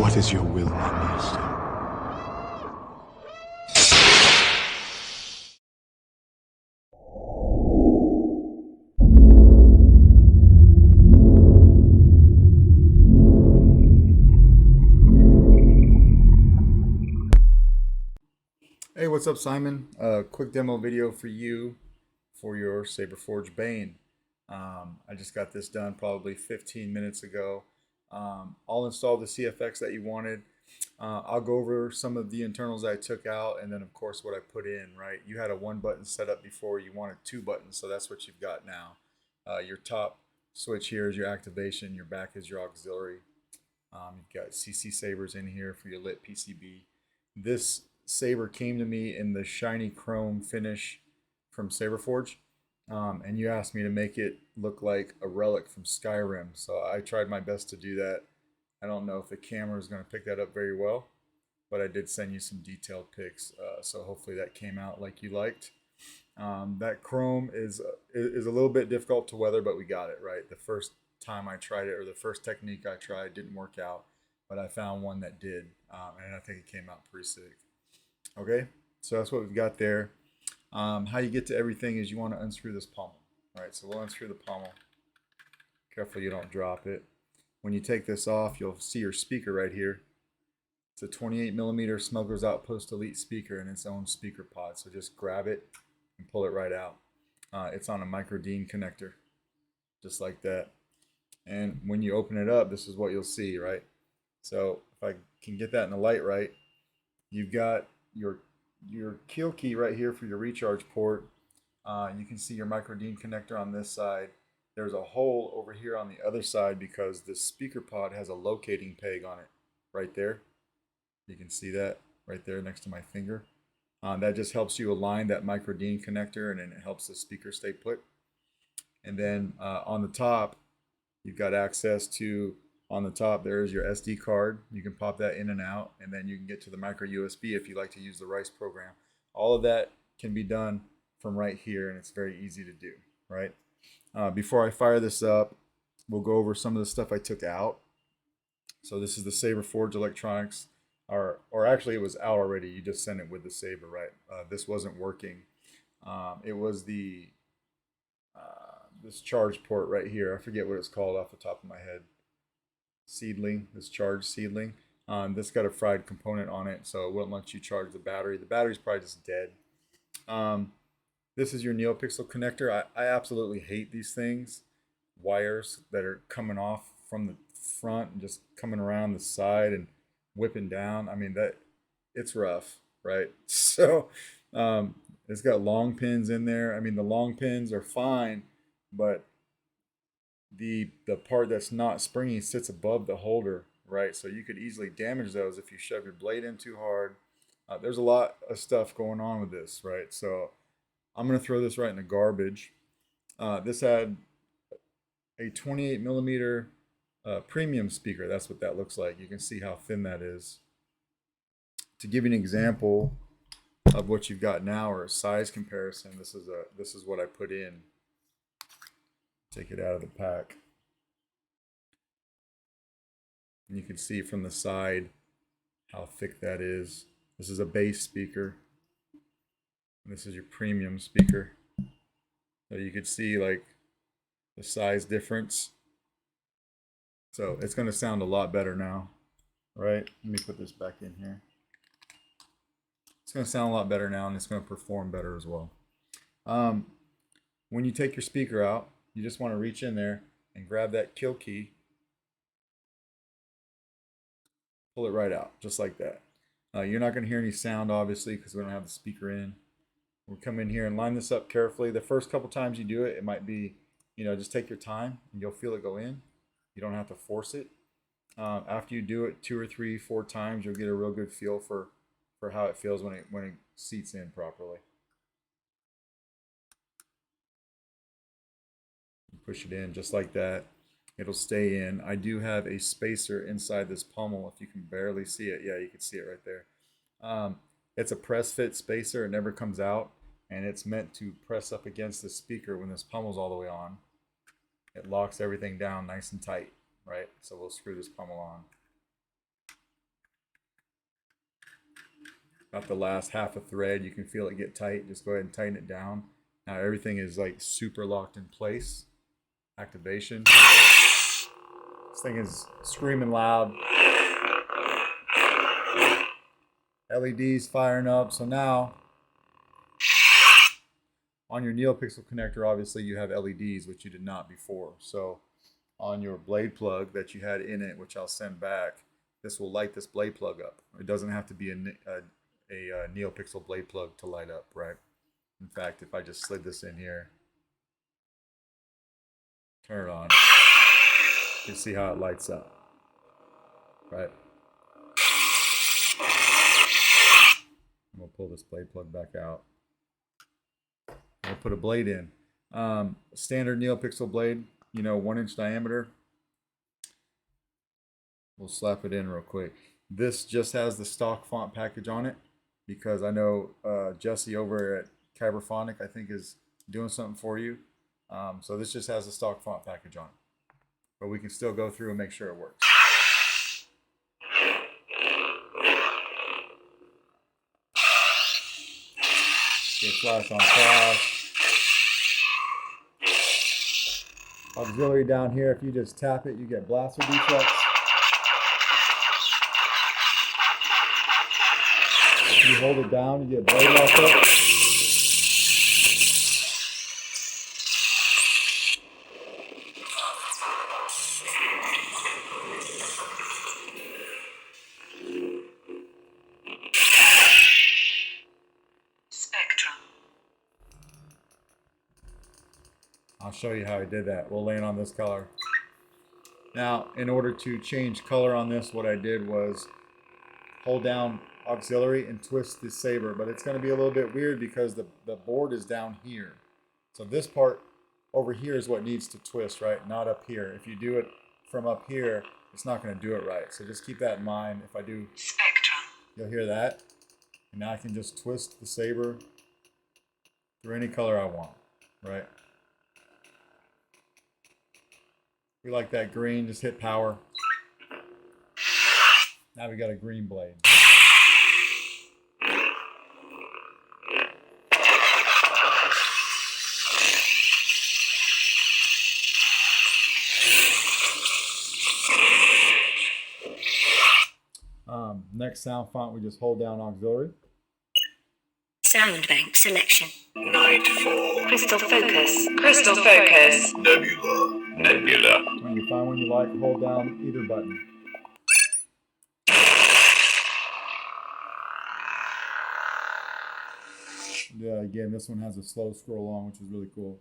What is your will, my master? Hey, what's up, Simon? Quick demo video for you for your Saberforge Bane. I just got this done probably 15 minutes ago. I'll install the CFX that you wanted. I'll go over some of the internals I took out, and then of course what I put in, right? You had a one button setup before, you wanted two buttons, so that's what you've got now. Your top switch here is your activation, your back is your auxiliary. You've got CC sabers in here for your lit PCB. This saber came to me in the shiny chrome finish from Saberforge, and you asked me to make it look like a relic from Skyrim, so I tried my best to do that. I don't know if the camera is going to pick that up very well, but I did send you some detailed pics, so hopefully that came out like you liked. That chrome is a little bit difficult to weather, but we got it right. The first time I tried it, or the first technique I tried, didn't work out, but I found one that did, and I think it came out pretty sick. Okay, so that's what we've got there. How you get to everything is you want to unscrew this pommel. All right, so we'll unscrew the pommel. Careful you don't drop it. When you take this off, you'll see your speaker right here. It's a 28mm Smuggler's Outpost Elite speaker and its own speaker pod. So just grab it and pull it right out. It's on a micro DIN connector, just like that. And when you open it up, this is what you'll see, right? So if I can get that in the light right, you've got your kill key right here for your recharge port. You can see your micro DIN connector on this side. There's a hole over here on the other side because this speaker pod has a locating peg on it right there. You can see that right there next to my finger. That just helps you align that micro DIN connector, and then it helps the speaker stay put. And then on the top, you've got access to, on the top there's your SD card. You can pop that in and out, and then you can get to the micro USB if you like to use the RICE program. All of that can be done from right here, and it's very easy to do, right? Before I fire this up, we'll go over some of the stuff I took out. So this is the Saberforge electronics, or actually it was out already. You just sent it with the Saber, right? This wasn't working. It was the this charge port right here. I forget what it's called off the top of my head. Seedling, this charge seedling. This got a fried component on it, so it wouldn't let you charge the battery. The battery's probably just dead. This is your NeoPixel connector. I absolutely hate these things. Wires that are coming off from the front and just coming around the side and whipping down. I mean, it's rough, right? So it's got long pins in there. I mean, the long pins are fine, but the part that's not springy sits above the holder, right? So you could easily damage those if you shove your blade in too hard. There's a lot of stuff going on with this, right? So I'm going to throw this right in the garbage. This had a 28mm premium speaker. That's what that looks like. You can see how thin that is. To give you an example of what you've got now, or a size comparison, this is what I put in. Take it out of the pack. And you can see from the side how thick that is. This is a bass speaker. And this is your premium speaker. So you could see like the size difference. So it's going to sound a lot better now, right? Let me put this back in here. It's going to sound a lot better now, and it's going to perform better as well. When you take your speaker out, you just want to reach in there and grab that kill key. Pull it right out, just like that. You're not going to hear any sound, obviously, because we don't have the speaker in. We'll come in here and line this up carefully. The first couple times you do it, it might be, just take your time, and you'll feel it go in. You don't have to force it. After you do it 2 or 3, 4 times, you'll get a real good feel for how it feels when it seats in properly. Push it in just like that. It'll stay in. I do have a spacer inside this pommel. If you can barely see it, yeah, you can see it right there. It's a press fit spacer. It never comes out, and it's meant to press up against the speaker when this pommel's all the way on. It locks everything down nice and tight, right? So we'll screw this pommel on. About the last half a thread, you can feel it get tight. Just go ahead and tighten it down. Now everything is like super locked in place. Activation. This thing is screaming loud. LEDs firing up. So now on your NeoPixel connector, obviously you have LEDs, which you did not before. So on your blade plug that you had in it, which I'll send back, this will light this blade plug up. It doesn't have to be a NeoPixel blade plug to light up, right? In fact, if I just slid this in here, turn it on, you can see how it lights up, right? I'm gonna pull this blade plug back out. I'll put a blade in. Standard NeoPixel blade, 1-inch diameter. We'll slap it in real quick. This just has the stock font package on it because I know Jesse over at Cyberphonic, I think, is doing something for you. So this just has the stock font package on it. But we can still go through and make sure it works. Get flash on flash. Auxiliary down here, if you just tap it, you get blaster deflex. If you hold it down, you get blade lock up. I'll show you how I did that. We'll land on this color. Now, in order to change color on this, what I did was hold down auxiliary and twist the saber, but it's going to be a little bit weird because the board is down here. So this part over here is what needs to twist, right? Not up here. If you do it from up here, it's not going to do it right. So just keep that in mind. If I do Spectrum, you'll hear that. And now I can just twist the saber through any color I want, right? We like that green, just hit power. Now we got a green blade. Next sound font, we just hold down auxiliary. Sound bank selection. Nightfall. Crystal focus. Crystal focus. Nebula. Nebula. When you find one you like, hold down either button. Yeah, again, this one has a slow scroll on, which is really cool.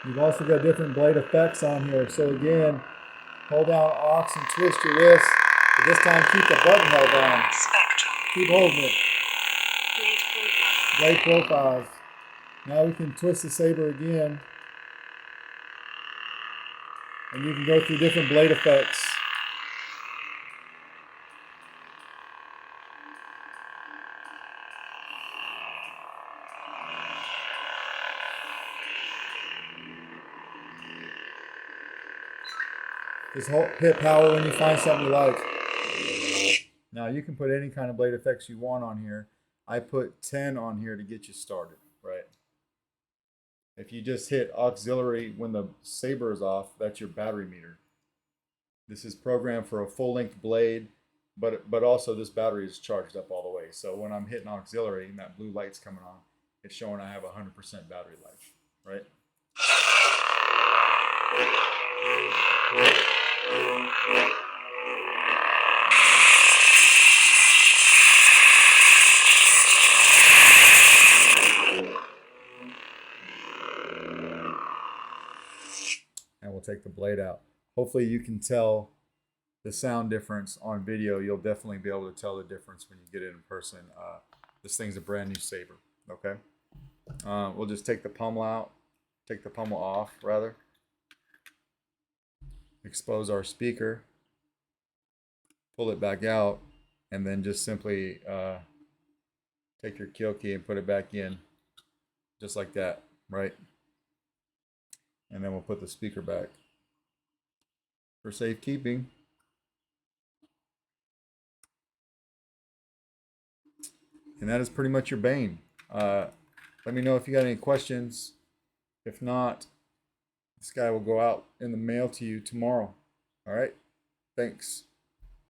You've also got different blade effects on here. So again, hold down aux and twist your wrist. But this time keep the button held down. Spectrum. Keep holding it. Blade profile. Blade profiles. Now we can twist the saber again. And you can go through different blade effects. Just hit power when you find something you like. Now you can put any kind of blade effects you want on here. I put 10 on here to get you started, right? If you just hit auxiliary when the saber is off, that's your battery meter. This is programmed for a full-length blade, but also this battery is charged up all the way. So when I'm hitting auxiliary and that blue light's coming on, it's showing I have 100% battery life, right? And we'll take the blade out. Hopefully you can tell the sound difference on video. You'll definitely be able to tell the difference when you get it in person. This thing's a brand new saber, okay? We'll just take the pommel out, take the pommel off rather. Expose our speaker. Pull it back out, and then just simply take your kill key and put it back in, just like that, right? And then we'll put the speaker back for safekeeping. And that is pretty much your Bane. Let me know if you got any questions. If not, this guy will go out in the mail to you tomorrow. All right? Thanks.